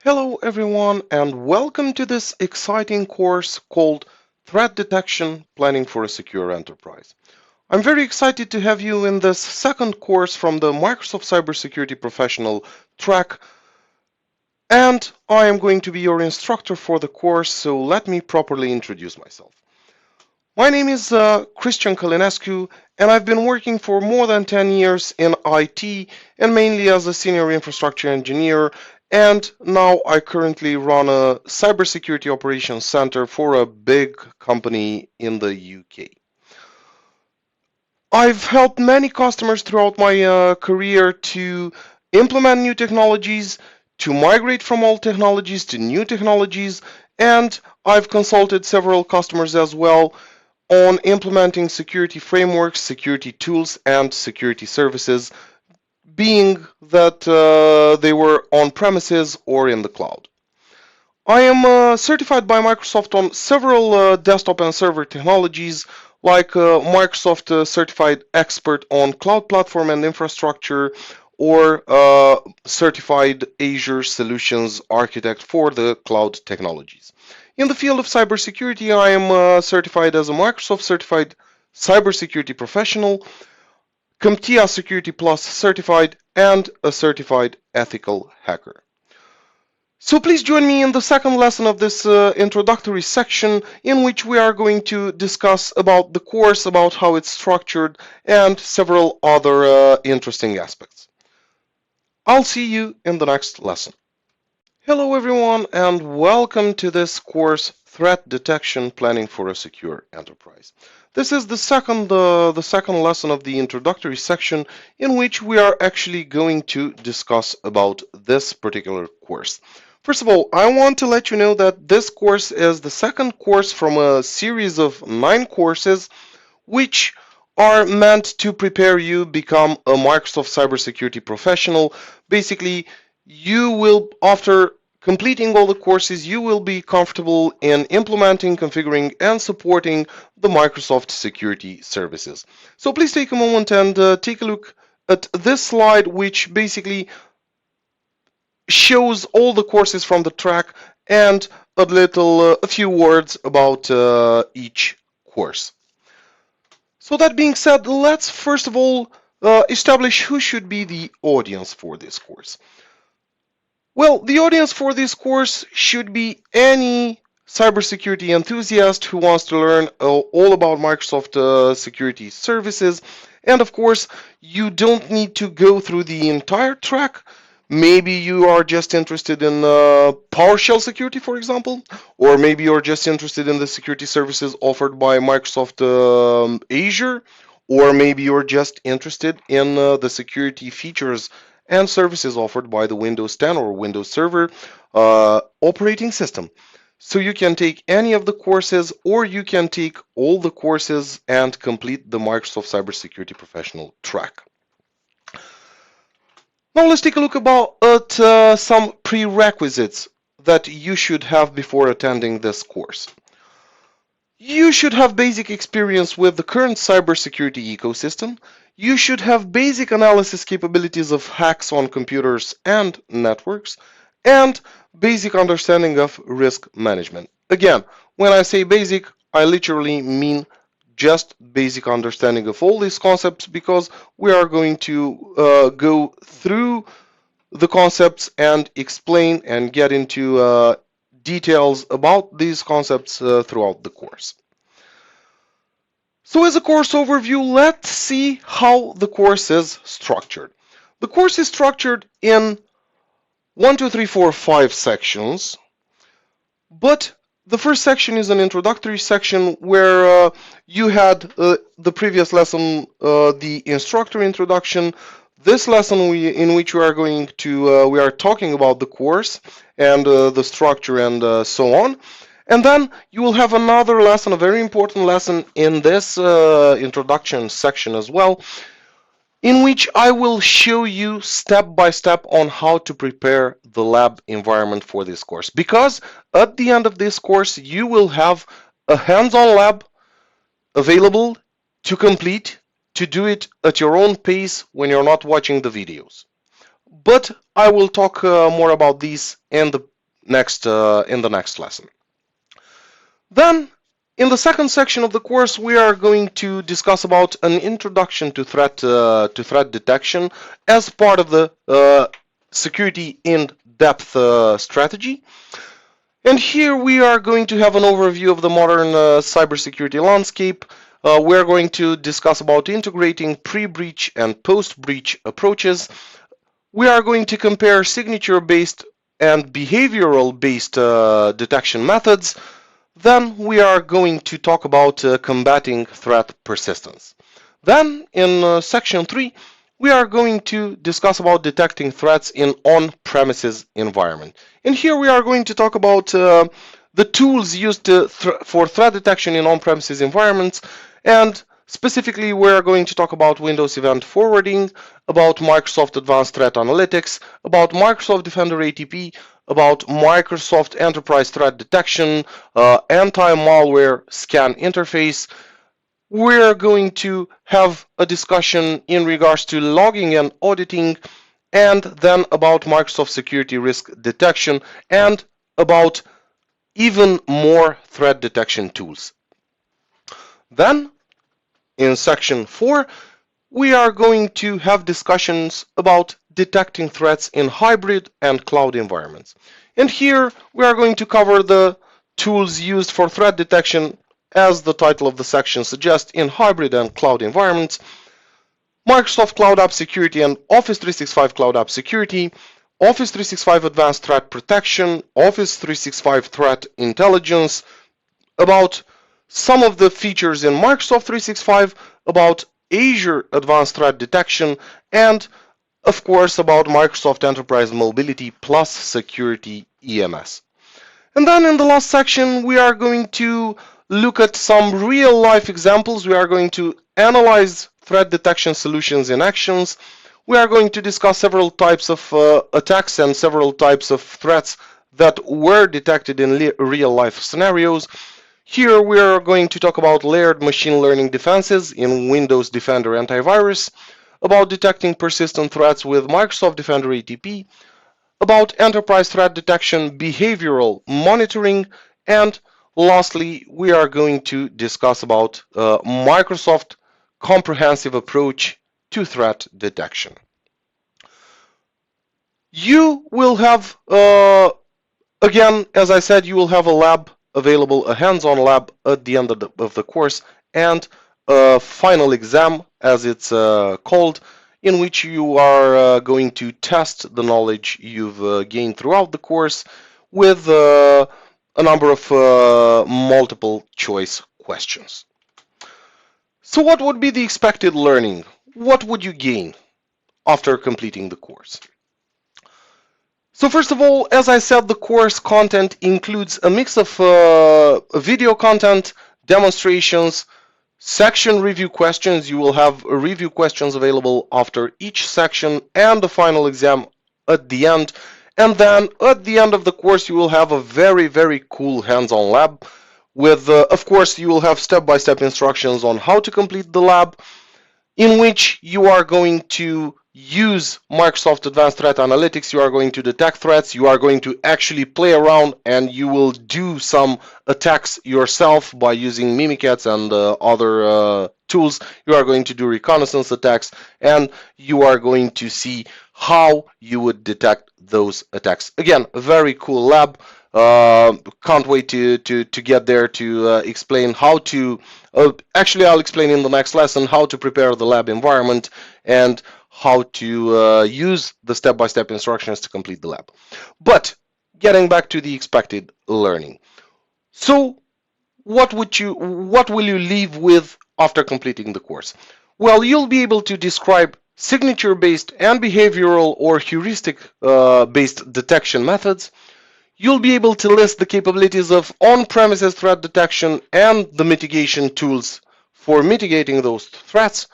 Hello everyone and welcome to this exciting course called Threat Detection Planning for a Secure Enterprise. I'm very excited to have you in this second course from the Microsoft Cybersecurity Professional track, and I am going to be your instructor for the course, so let me properly introduce myself. My name is Christian Kalinescu, and I've been working for more than 10 years in IT and mainly as a senior infrastructure engineer. And now I currently run a cybersecurity operations center for a big company in the UK. I've helped many customers throughout my career to implement new technologies, to migrate from old technologies to new technologies, and I've consulted several customers as well on implementing security frameworks, security tools, and security services, being that they were on premises or in the cloud. I am certified by Microsoft on several desktop and server technologies, like Microsoft Certified Expert on Cloud Platform and Infrastructure, or Certified Azure Solutions Architect for the cloud technologies. In the field of cybersecurity, I am certified as a Microsoft Certified Cybersecurity Professional, CompTIA Security Plus Certified, and a Certified Ethical Hacker. So please join me in the second lesson of this introductory section, in which we are going to discuss about the course, about how it's structured, and several other interesting aspects. I'll see you in the next lesson. Hello everyone and welcome to this course, Threat Detection Planning for a Secure Enterprise. This is the second lesson of the introductory section, in which we are actually going to discuss about this particular course. First of all, I want to let you know that this course is the second course from a series of 9 courses which are meant to prepare you become a Microsoft cybersecurity professional. Basically, you will, after completing all the courses, you will be comfortable in implementing, configuring, and supporting the Microsoft security services. So please take a moment and take a look at this slide, which basically shows all the courses from the track and a few words about each course. So that being said, let's first of all establish who should be the audience for this course. Well, the audience for this course should be any cybersecurity enthusiast who wants to learn all about Microsoft security services. And of course, you don't need to go through the entire track. Maybe you are just interested in PowerShell security, for example, or maybe you're just interested in the security services offered by Microsoft Azure, or maybe you're just interested in the security features and services offered by the Windows 10 or Windows Server operating system. So you can take any of the courses, or you can take all the courses and complete the Microsoft Cybersecurity Professional track. Now let's take a look at some prerequisites that you should have before attending this course. You should have basic experience with the current cybersecurity ecosystem. You should have basic analysis capabilities of hacks on computers and networks, and basic understanding of risk management. Again, when I say basic, I literally mean just basic understanding of all these concepts, because we are going to go through the concepts and explain and get into details about these concepts throughout the course. So as a course overview, let's see how the course is structured. The course is structured in 1, 2, 3, 4, 5 sections, but the first section is an introductory section where you had the previous lesson, the instructor introduction. This lesson in which we are going to we are talking about the course and the structure and so on. And then you will have another lesson, a very important lesson in this introduction section as well, in which I will show you step by step on how to prepare the lab environment for this course. Because at the end of this course, you will have a hands-on lab available to complete, to do it at your own pace when you're not watching the videos. but I will talk more about these in the next lesson. Then, in the second section of the course, we are going to discuss about an introduction to threat detection as part of the security in depth strategy. And here we are going to have an overview of the modern cybersecurity landscape. We're going to discuss about integrating pre-breach and post-breach approaches. We are going to compare signature-based and behavioral-based detection methods. Then we are going to talk about combating threat persistence. Then in section 3, we are going to discuss about detecting threats in on-premises environment. And here we are going to talk about the tools used for threat detection in on-premises environments, and specifically we are going to talk about Windows Event Forwarding, about Microsoft Advanced Threat Analytics, about Microsoft Defender ATP, about Microsoft Enterprise Threat Detection, anti-malware scan interface. We're going to have a discussion in regards to logging and auditing, and then about Microsoft Security Risk Detection, and about even more threat detection tools. Then, in section 4, we are going to have discussions about detecting threats in hybrid and cloud environments. And here we are going to cover the tools used for threat detection, as the title of the section suggests, in hybrid and cloud environments: Microsoft Cloud App Security and Office 365 Cloud App Security, Office 365 Advanced Threat Protection, Office 365 Threat Intelligence, about some of the features in Microsoft 365, about Azure Advanced Threat Detection, and of course about Microsoft Enterprise Mobility plus Security EMS. And then in the last section, we are going to look at some real life examples. We are going to analyze threat detection solutions in actions. We are going to discuss several types of attacks and several types of threats that were detected in real life scenarios. Here we are going to talk about layered machine learning defenses in Windows Defender Antivirus, about detecting persistent threats with Microsoft Defender ATP, about enterprise threat detection behavioral monitoring, and lastly, we are going to discuss about Microsoft comprehensive approach to threat detection. You will have, again, as I said, you will have a lab available, a hands-on lab at the end of the course, and a final exam, as it's called, in which you are going to test the knowledge you've gained throughout the course with a number of multiple choice questions. So what would be the expected learning? What would you gain after completing the course? So first of all, as I said, the course content includes a mix of video content, demonstrations, section review questions. You will have review questions available after each section, and the final exam at the end. And then at the end of the course, you will have a very, very cool hands-on lab with, of course, you will have step-by-step instructions on how to complete the lab, in which you are going to use Microsoft Advanced Threat Analytics. You are going to detect threats. You are going to actually play around, and you will do some attacks yourself by using Mimikatz and other tools. You are going to do reconnaissance attacks, and you are going to see how you would detect those attacks. Again, a very cool lab. Can't wait to get there to explain how to. Actually, I'll explain in the next lesson how to prepare the lab environment and how to use the step-by-step instructions to complete the lab. But getting back to the expected learning. So, what will you leave with after completing the course? Well, you'll be able to describe signature-based and behavioral or heuristic-based detection methods. You'll be able to list the capabilities of on-premises threat detection and the mitigation tools for mitigating those threats.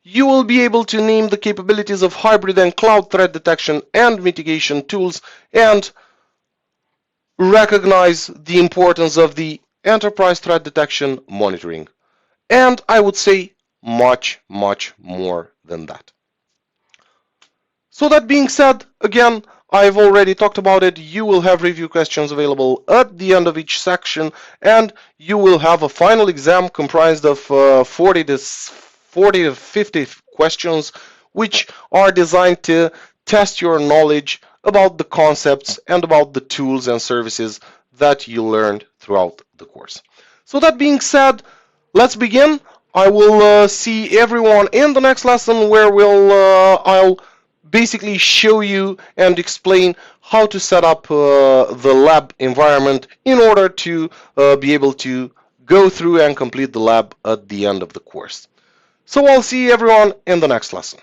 You will be able to name the capabilities of hybrid and cloud threat detection and mitigation tools, and recognize the importance of the enterprise threat detection monitoring. And I would say much, much more than that. So that being said, again, I've already talked about it. You will have review questions available at the end of each section, and you will have a final exam comprised of 40 to 50 questions, which are designed to test your knowledge about the concepts and about the tools and services that you learned throughout the course. So that being said, let's begin. I will see everyone in the next lesson where I'll basically show you and explain how to set up the lab environment in order to be able to go through and complete the lab at the end of the course. So I'll see everyone in the next lesson.